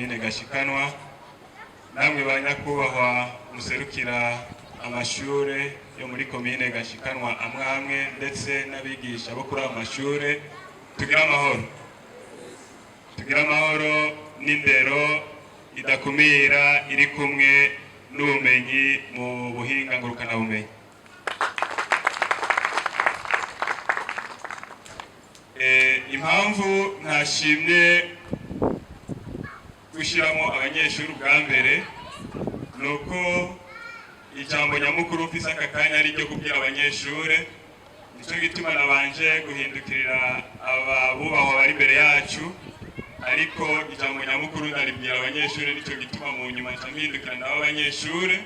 komine Gashikanwa, namwe banyakubahwa muserukira amashure yo muri komine Gashikanwa amwe ndetse n'abigisha bo kuri amashure. Tugira amahoro n'indero idakumira iri kumwe n'ubumenyi mu buhinga ngurukana bumenyi. Impamvu ntashimye gushiramo abanyeshuri ubwa mbere nuko ijambo nyamukuru mfise aka kanya ari ryo kubwira abanyeshuri. Nico gituma nabanje guhindukirira abubahwa bari imbere yacu, ariko ijambo nyamukuru ndaribwira abanyeshuri. Nico gituma mu nyuma mpindukira nabo abanyeshuri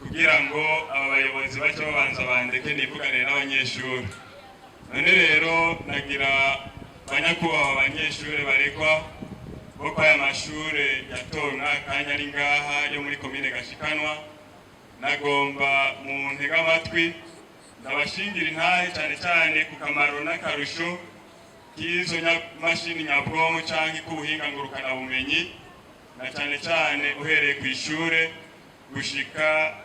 kugira ngo aba bayobozi bace babanza bandeke nivuganire n'abanyeshuri. None rero nagira banyakubahwa abanyeshuri baregwa bo kwa amashure yatowe kanya ari ngaha yo muri komine Gashikanwa, nagomba mu ntega amatwi ndabashingira intahe cyane ku kamaro n'akarusho k'izo mashini nyabwonko canke k'ubuhinga ngurukana bumenyi, na cyane uhereye ku ishure gushika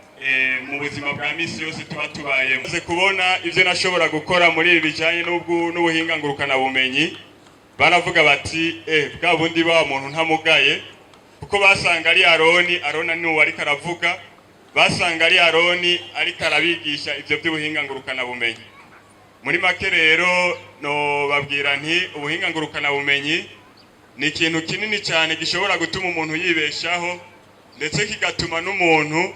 mu buzima bwa misi yose tuba tubayemo. Maze kubona ivyo nashobora gukora muri ibi bijanye n'ubuhinga ngurukana bumenyi, baravuga bati bwa bundi ba muntu ntamugaye, kuko basanga ari Aroni ni uwari karavuga, basanga ari Aroni ariko arabigisha ivyo by'ubuhinga ngurukana bumenyi. Muri make rero no babwira nti ubuhinga ngurukana bumenyi ni ikintu kinini cyane gishobora gutuma umuntu yibeshaho, ndetse kigatuma n'umuntu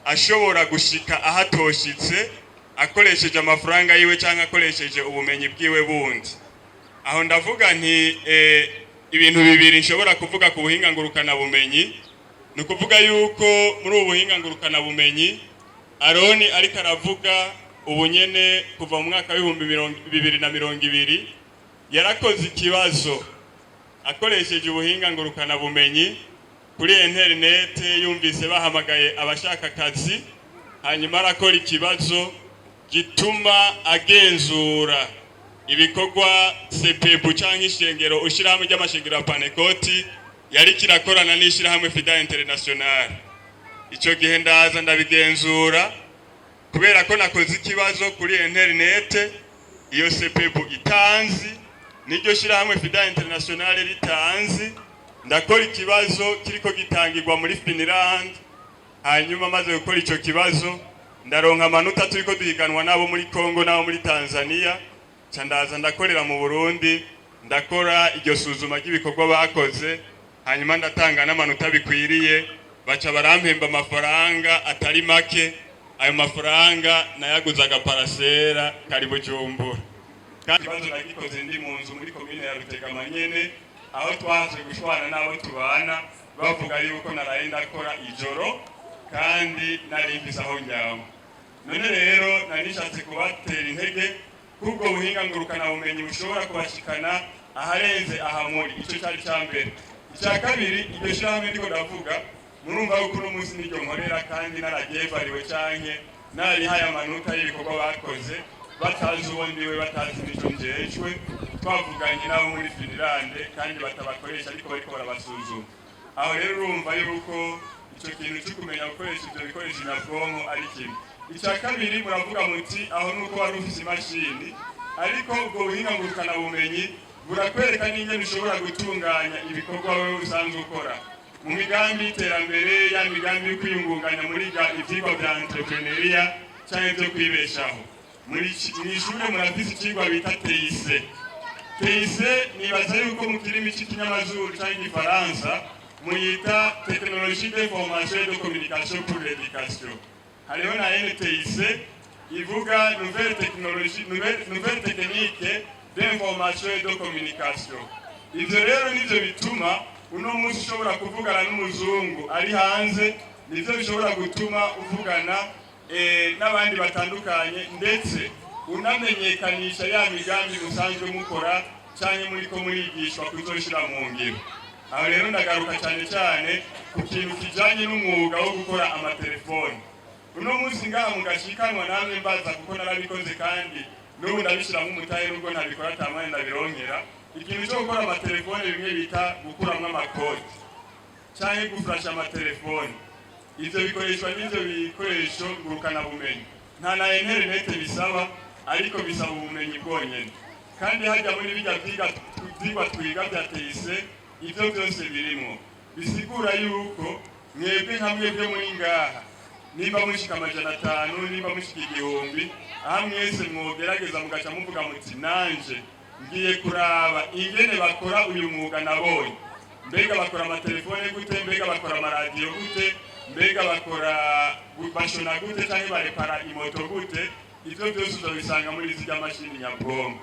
ashobora gushika ahatoshitse akoresheje amafaranga yiwe cyangwa akoresheje ubumenyi bwiwe bundi. Aho ndavuga nti ibintu bibiri nshobora kuvuga ku buhinga ngurukana bumenyi. Ni ukuvuga yuko muri ubu buhinga ngurukana bumenyi Aroni ariko aravuga ubunyene kuva mu mwaka w'2020 yarakoze ikibazo akoresheje ubuhinga ngurukana bumenyi kuri internet. Yumvise bahamagaye abashaka akazi, hanyuma arakora ikibazo gituma agenzura ibikorwa sepebu canke ishengero ushirahamwe ry'amashengero ya Panekoti yari kirakorana n'ishirahamwe Fida international. Ico gihe ndaza ndabigenzura kubera ko nakoze ikibazo kuri internet, iyo sepebu itanzi n'iryo shirahamwe Fida international ritanzi. Ndakora ikibazo kiriko gitangirwa muri Finland, hanyuma maze gukora ico kibazo ndaronka amanota turiko duhiganwa nabo muri Kongo nabo muri Tanzania. Candaza ndakorera mu Burundi, ndakora iryo suzuma ry'ibikorwa bakoze, hanyuma ndatanga n'amanota bikwiriye. Baca barampemba amafaranga atari make. Ayo mafaranga nayaguza agaparasera kari Bujumbura. Kandi ikibazo nagikoze ndi mu nzu muri komine ya Rutegama nyene, aho twaje gushwana nabo tubana, bavuga yuko naraye ndakora ijoro kandi nari mfise aho njyamo. None rero nanishatse kubatera intege kubwo buhinga ngurukana bumenyi bushobora kubashikana aharenze ahamuri. Ico cyari cyambere. Icya kabiri, iryo shirahamwe ndiko ndavuga, murumva yuko uno munsi niryo nkorera kandi naragevariwe canke narihaye amanota y'ibikorwa bakoze, batazi uwo ndiwe, batazi nico njejwe. Twavuganye nabo muri Finland kandi batabakoresha ariko bariko barabasuzuma. Aho rero urumva yuko ico kintu cyo kumenya gukoresha ivyo bikoresho nyabwonko ari kimwe. Icya kabiri, muravuga muti aho nuko wari ufise imashini, ariko ubwo buhinga ngurukana bumenyi burakwereka n'ingene ushobora gutunganya ibikorwa wewe usanzwe ukora mu migambi y'iterambere, ya migambi yo kwiyungunganya muri ivyigwa vya entrepreneuria canke vyo kwibeshaho. Muri ishure murafise ikigwa bita TIC. Nibaza yuko mu kirimi c'ikinyamazuru canke igifaransa muyita technologie d'information et de communication pour l'éducation. Hariho na NTIC ivuga nouvelle technique d'information et de communication. Ivyo rero nivyo bituma uno munsi ushobora kuvugana n'umuzungu ari hanze, nivyo bishobora gutuma uvugana n'abandi batandukanye, ndetse unamenyekanisha ya migambi musanzwe mukora canke muriko murigishwa kuzoshira mu ngiro. Aho rero ndagaruka cyane ku kintu kijanye n'umwuga wo gukora amatelefoni. Uno munsi ngaha mu Gashikanwa namwe mbaza kuko narabikoze kandi n'ubu ndabishiramo umutahe n'ubwo ntabikora tamwe ndabironkera. Ikintu cyo gukora amatelefoni bimwe bita gukuramwo amakode. canke gufasha amatelefoni. Ivyo bikoreshwa n'ivyo bikoresho ngurukanabumenyi. Nta na internet bisaba, ariko bisaba ubumenyi bwonyene. Kandi hajya muri bijya vyigwa twiga vya TIC, ivyo byose birimo. Bisigura yuko mwebwe nka mwebwe muri ngaha, nimba mushika 500, nimba mushika 1000, aha mwese mwogerageza mugaca muvuga muti nanje ngiye kuraba ingene bakora uyu mwuga nabonye. Mbega bakora amatelefone gute, mbega bakora amaradiyo gute, mbega bakora bashona gute canke barepara imoto gute. Ivyo byose uzobisanga muri zirya mashini nyabwonko.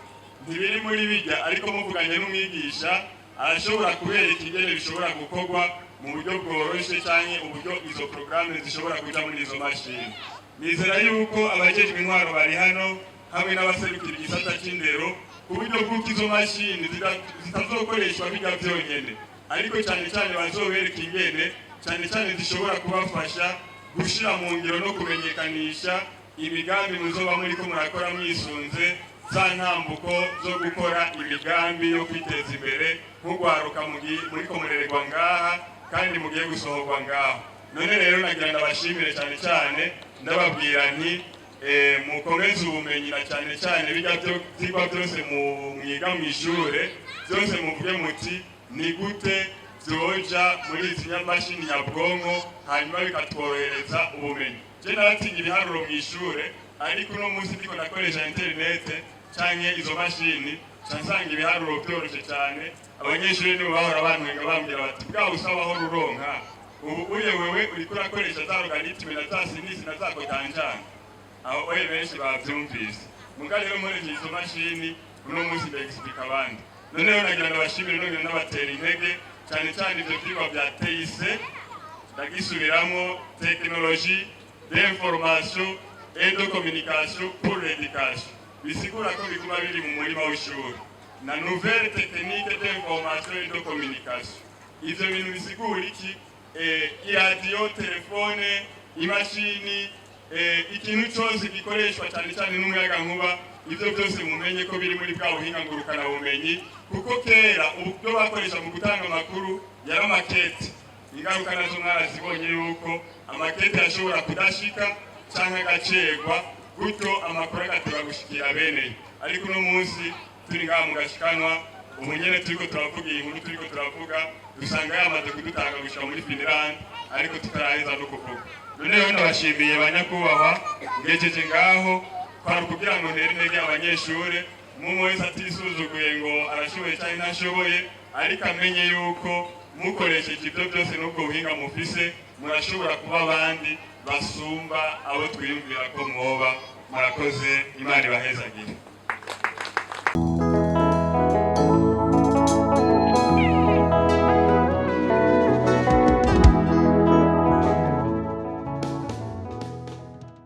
Ntibiri muri bijya, ariko muvuganye n'umwigisha arashobora kubereka ingene bishobora gukorwa mu buryo bworoshe canke uburyo izo programme zishobora kuja muri izo mashini. Nizera yuko abajejwe intwaro bari hano hamwe n'abaserukira igisata c'indero ku buryo bw'uko izo mashini zitazokoreshwa bijya vyonyene, ariko cyane cyane bazobereka ingene cyane cyane zishobora kubafasha gushira mu ngiro no kumenyekanisha imigambi muzoba muriko murakora mwisunze za ntambuko zo gukora imigambi yo kwiteza imbere nk'urwaruka muriko murererwa ngaha kandi mugiye gusohorwa ngaho. None rero nagira ndabashimire cyane cyane ndababwira nti mukomeze ubumenyi na cyane cyane bijya vyigwa byose mwiga mw'ishure byose muvuge muti ni gute vyoja muri izi nyamashini nyabwonko hanyuma bikatworohereza ubumenyi. Je naratinya ibiharuro mw'ishure, ariko uno munsi ndiko nakoresha internet canke izo mashini cansanga ibiharuro byoroshe cyane. Abanyeshuri nibo bahora bantwenga bambwira bati bwa usaba aho ruronka, ubu wewe uriko urakoresha za logarithme na za sinisi na za kotanjana. Aho oye benshi bavyumvise. Muga rero muri izo mashini uno munsi ndexplica abandi. None rero nagira ndabashimire none n'abatera intege cyane cyane ivyo vyigwa vya TIC, ndagisubiramo technologie d'information et de communication pour l'éducation. Bisigura ko biguma biri mu murima w'ishuri na nouvelle technique d'information et de communication. Ivyo bintu bisigura iki? Radio, telefone, imashini, ikintu cyose gikoreshwa cyane cyane n'umuyaga nkuba, ivyo byose mumenye ko biri muri bwa buhinga ngurukana bumenyi. Kuko kera ubwo bakoresha mu gutanga amakuru yari amakete. Ingaruka nazo mwarazibonye yuko amakete yashobora kudashika canke agacegwa, gutyo amakuru agateba gushikira bene. Ariko uno munsi turi ngaha mu gashikanwa, ubu nyene turiko turavuga iyi nkuru turiko turavuga, dusanga yamaze kudutanga gushika muri Finland, ariko tutaraheza no kuvuga. None rero ndabashimiye banyakubahwa, ngejeje ngaho kwari kugira ngo ntere intege abanyeshure, umwe wese atisuzuguye ngo arashoboye cyane ntashoboye, ariko amenye yuko mukoresheje ibyo byose n'ubwo buhinga mufise murashobora kuba abandi basumba abo twiyumvira ko mwoba. Murakoze, Imana ibahezagire.